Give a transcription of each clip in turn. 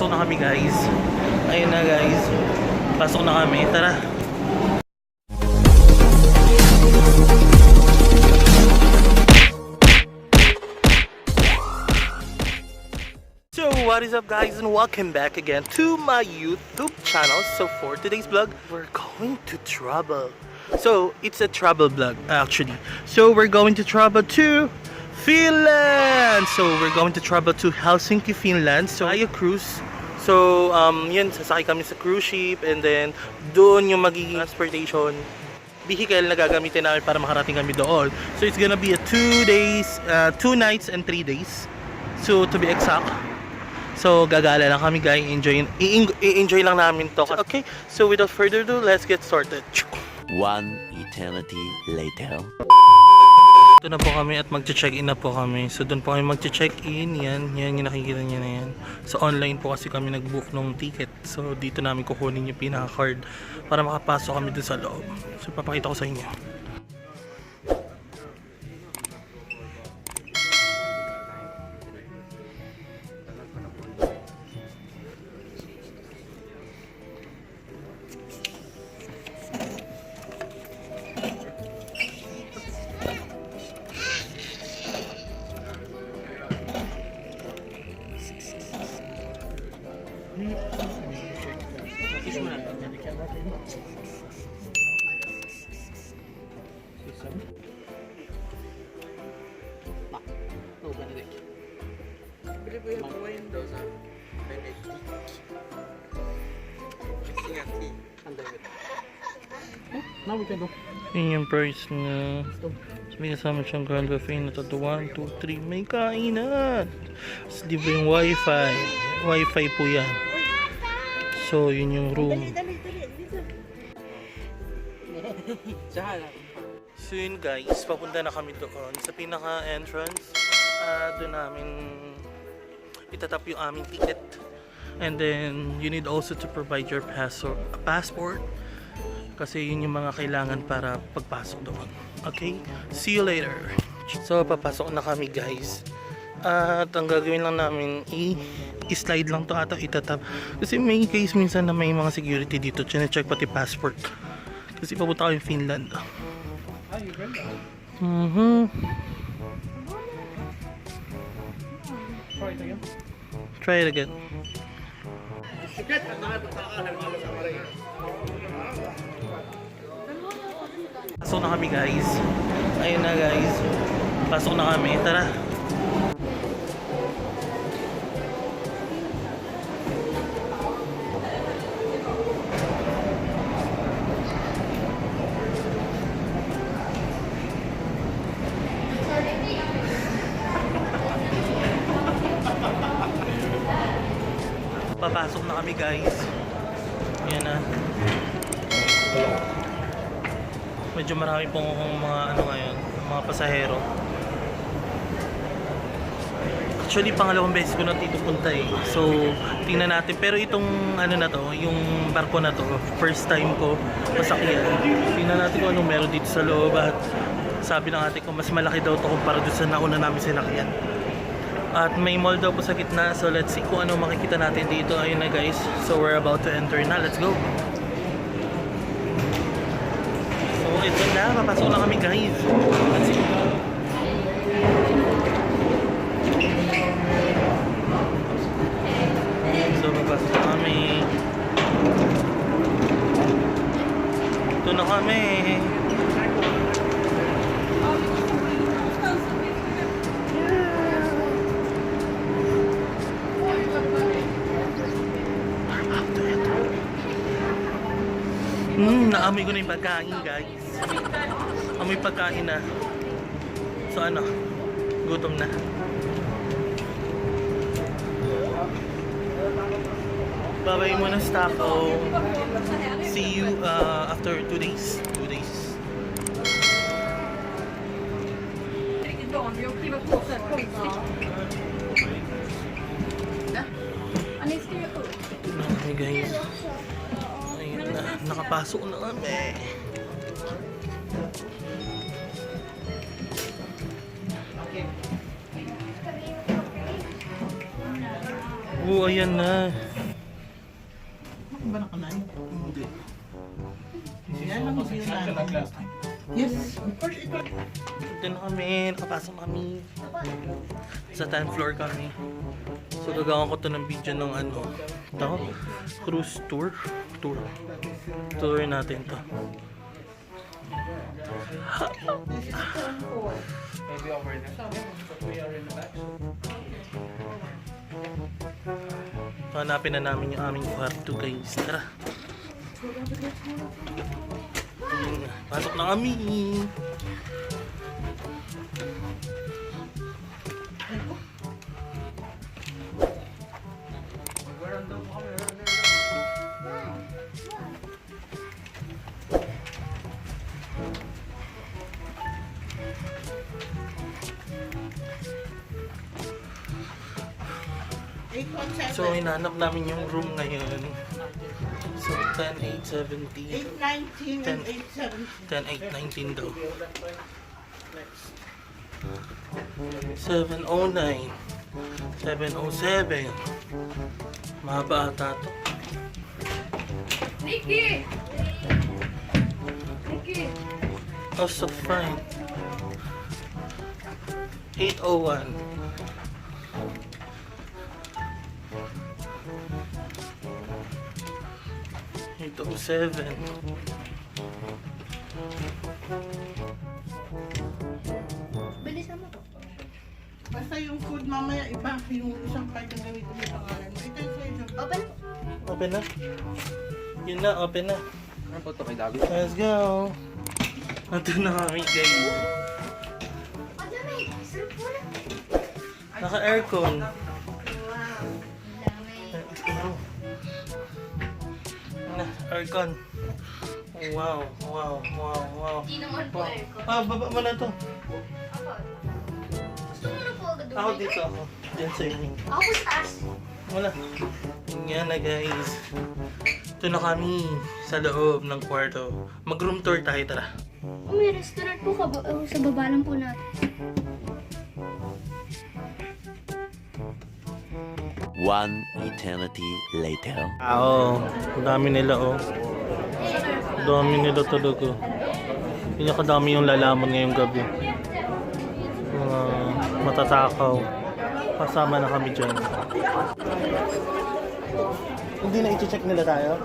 Papasok na kami guys. Ayun na guys. Pasok na kami. Tara. So what is up guys, and welcome back again to my YouTube channel. So for today's vlog, we're going to travel. So it's a travel vlog actually. So we're going to travel to Finland. So we're going to travel to Helsinki, Finland. So ay cruise. So yun, sasakay kami sa cruise ship, and then doon yung magiging transportation vehicle na gagamitin namin para makarating kami doon. So it's gonna be a 2 days, 2 nights and 3 days. So to be exact. So gagala lang kami guys, i-enjoy lang namin to. Okay, so without further ado, let's get started. One eternity later. Ito na po kami at magche-check-in na po kami. So doon po kami magche-check-in. Yan yung nakikita niyo na yan. So online po kasi kami nag-book ng ticket. So dito namin kukunin yung pinaka-card para makapasok kami doon sa loob. So papakita ko sa inyo. Now we can go. Yun yung price na. May kasama siyang Grand Buffet na to. 1, 2, 3. May kainan. Tapos di ba yung wifi? Wifi po yan. So yun yung room. So yun guys, papunta na kami doon sa pinaka entrance. Doon namin itatap yung aming ticket. And then you need also to provide your passport. Kasi yun yung mga kailangan para pagpasok doon. Okay? See you later. So papasok na kami guys. At ang gagawin lang namin, i-slide lang to ata, itatap. Kasi may case minsan na may mga security dito. Chine-check pati passport. Kasi papunta kami Finland. Try it again. Pasok na kami guys. Ayun na guys. Pasok na kami. Tara. Papasok na kami guys. Ayan na. Medyo marami pong mga ano ngayon, mga pasahero. Actually pangalawang beses ko na dito punta eh. So tingnan natin, pero itong ano na to, yung barko na to, first time ko masakyan. Tingnan natin kung anong meron dito sa loob, at sabi ng ate ko mas malaki daw to kumpara doon sa nauna namin sinakyan. At may mall daw po sa gitna, so let's see kung ano makikita natin dito. Ayun na guys, so we're about to enter na, let's go. So ito na, papasok na kami guys. Let's see. So papasok na kami. Ito na kami. Naamoy ko na yung pagkain guys. Amoy pagkain na. So ano, gutom na. Babay muna sa taco. See you after 2 days. 2 days. Okay guys. Ayun na, nakapasok na kami. Oo, ayan na. Ano ba nakanain? Hindi. Yan lang yung sinasabi. Yes, of course ito. Ito na kami, nakapasok kami. Sa 10th floor kami. So gagawin ko to ng video ng ano, ito, cruise tour. Tour natin to. Maybe over there. But we are in the back. Hanapin na namin yung aming kwarto guys. Tara. Pasok na kami. So, hinanap namin yung room ngayon. So, 10,870. 819 and 817. 10,819 daw. 709. 707. Mahaba ata to. Nikki! Nikki! Oh, so fine. 801. 807. Bilisan mo to. Basta yung food mamaya iba, yung isang card na gamitin mo sa pangalan mo. Ito yung sa'yo. Open. Open na. Yun na, open na. Ano po ito kay David? Let's go. Ito na kami guys. Madami! Sarap mo na. Naka-aircon. Dami. Na, aircon. Wow. Hindi naman po aircon. Ah, baba mo na to. Ako. Gusto mo na po agad Ako dito ako. Diyan sa inyo. Ako po sa taas. Wala. Yan na guys. Ito na kami sa loob ng kwarto. Mag-room tour tayo, tara. Oh, may restaurant po sa baba lang po natin. One eternity later. Oo. Ang dami nila oh. Ang dami nila talaga. Pinakadami yung lalaman ngayong gabi. Mga matatakaw. Kasama na kami dyan. Hindi na i-check nila tayo?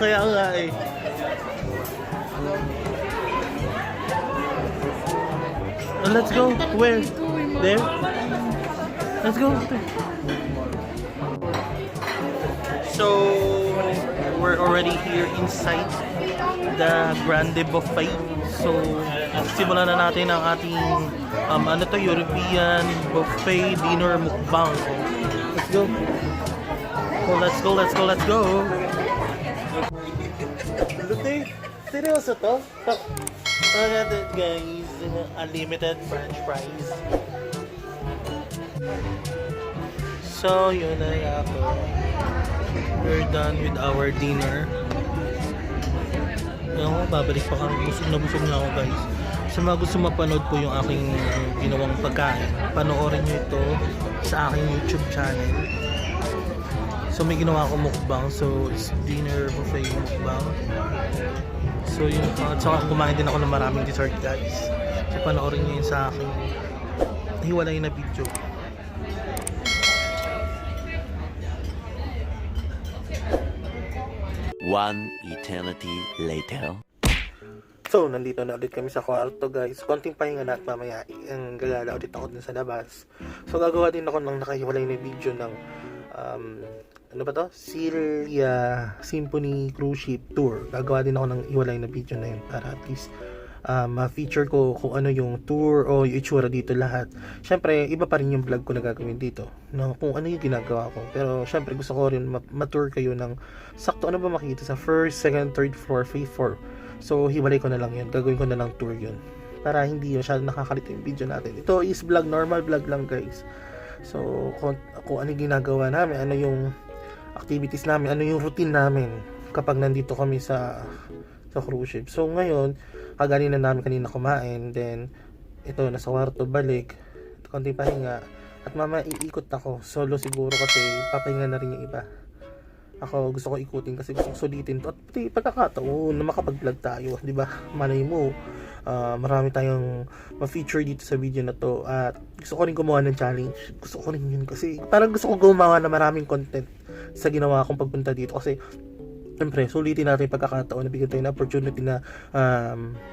Kaya nga eh. Let's go. Where? There? Let's go. So, we're already here inside the Grande Buffet. So, simulan na natin ang ating ano to, European Buffet Dinner Mukbang. Let's go. So, let's go. Seryoso to? Look at it guys. Unlimited french fries. So, yun na ako. We're done with our dinner. Ngayon, babalik pa kami. Busog na ako guys. Sa mga gusto mapanood po yung aking ginawang pagkain, panoorin nyo ito sa aking YouTube channel. So may ginawa akong mukbang. So it's dinner buffet mukbang. So yun. At saka kumain din ako ng maraming dessert guys. So panoorin nyo yun sa aking hiwalay na video. One eternity later. So, nandito na ulit kami sa kwarto guys. Konting pahinga na at mamaya ang gagala ulit ako dun sa labas. So, gagawa din ako ng nakahiwalay na video ng ano ba to? Silja Symphony Cruise Ship Tour. Gagawa din ako ng hiwalay na video na yun para at least ma-feature ko kung ano yung tour o yung itsura dito lahat. Syempre, iba pa rin yung vlog ko na gagawin dito. No, kung ano yung ginagawa ko. Pero syempre, gusto ko rin ma-tour kayo ng sakto ano ba makikita sa first, second, third floor, fifth floor. So, hiwalay ko na lang yun. Gagawin ko na lang tour yun. Para hindi masyadong nakakalito yung video natin. Ito is vlog, normal vlog lang guys. So, kung ano yung ginagawa namin, ano yung activities namin, ano yung routine namin kapag nandito kami sa cruise ship. So, ngayon, kagaling na namin kanina kumain. Then, ito, nasa kwarto, balik. Konting pahinga. At mama, iikot ako. Solo siguro kasi papahinga na rin yung iba. Ako gusto ko ikutin kasi gusto ko sulitin to. At pati pagkakataon na makapag-vlog tayo, di ba? Malay mo, marami tayong ma-feature dito sa video na to. At gusto ko rin gumawa ng challenge. Gusto ko rin yun kasi parang gusto ko gumawa na maraming content sa ginawa kong pagpunta dito. Kasi siyempre, sulitin natin yung pagkakataon. Nabigyan tayo ng opportunity na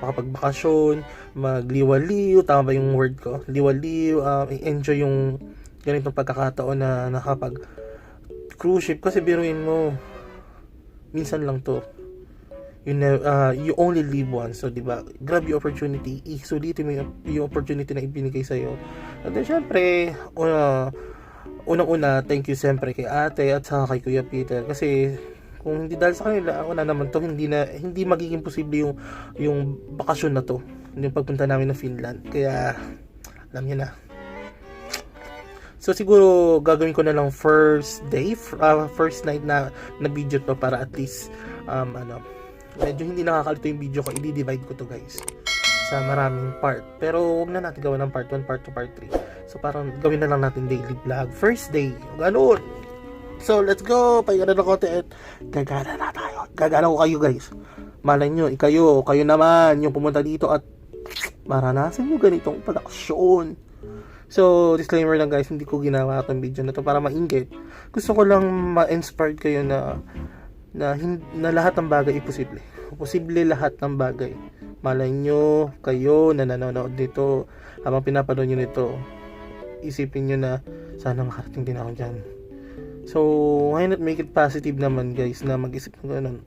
makapagbakasyon, magliwaliw, tama ba yung word ko? Liwaliw, enjoy yung ganitong pagkakataon na nakapag cruise ship. Kasi biruin mo, minsan lang to. You only live once. So, diba, grab yung opportunity. Isulitin mo yung opportunity na ibinigay sa'yo. At then, syempre, unang-una, thank you siyempre kay ate at saka kay Kuya Peter. Kasi, kung hindi dahil sa kanila, wala naman to, hindi magiging posible yung bakasyon na to, yung pagpunta namin ng Finland. Kaya alam niyo na. So siguro gagawin ko na lang first night na video to para at least medyo hindi nakakalito yung video ko. I-divide ko to guys sa maraming part. Pero wag na natin gawin ng part 1, part 2, part 3. So parang gawin na lang natin daily vlog. First day, ganoon. So, let's go! Pahinga na ng konti at gagana na tayo. Gagana ko kayo guys. Malay nyo, kayo naman yung pumunta dito at maranasan nyo ganitong production. So, disclaimer lang guys, hindi ko ginawa itong video na to para mainggit. Gusto ko lang ma-inspired kayo na lahat ng bagay ay posible. Posible lahat ng bagay. Malay nyo, kayo na nanonood dito, habang pinapanood nyo nito, isipin nyo na sana makarating din ako dyan. So, why not make it positive naman guys na mag-isip ng ganun.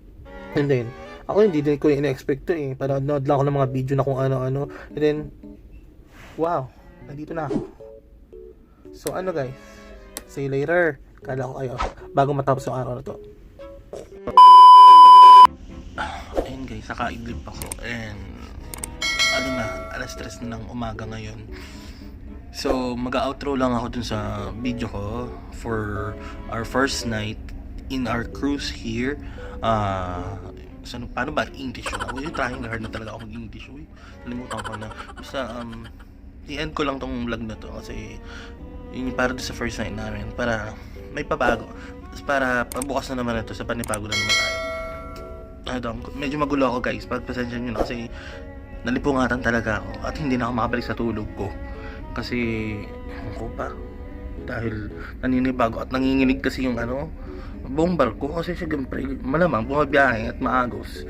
And then, ako hindi din ko in-expect to eh. Panood lang ako ng mga video na kung ano-ano. And then, wow, nandito na ako. So, ano guys, see you later. Kala ko kayo, bago matapos yung araw na to. Ayun guys, nakaidlip ako. And, alas 3 ng umaga ngayon. So, mag-outro lang ako dun sa video ko for our first night in our cruise here. So, paano ba English yun? Ako yung trying hard na talaga ako mag-English. Nalimutan ko na. Basta, i-end ko lang tong vlog na to kasi yun para doon sa first night namin. Para may pabago. Para pabukas na naman ito sa panibago na naman tayo. Medyo magulo ako guys. Pagpasensya nyo na kasi nalipungatan talaga ako at hindi na ako makabalik sa tulog ko. Kasi, ko pa, dahil naninibago at nanginginig kasi yung buong barko. Kasi siyempre, malamang bumabiyahe at maagos.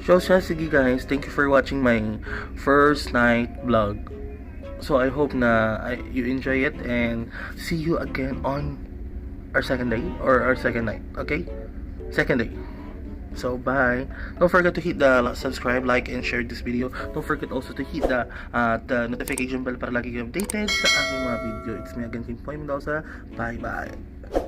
So, sige guys, thank you for watching my first night vlog. So, I hope na you enjoy it and see you again on our second day or our second night, okay? Second day. So, bye. Don't forget to hit the subscribe, like, and share this video. Don't forget also to hit the notification bell para lagi kayo updated sa aking mga video. It's me again, Kim Poy Mendoza. Bye-bye.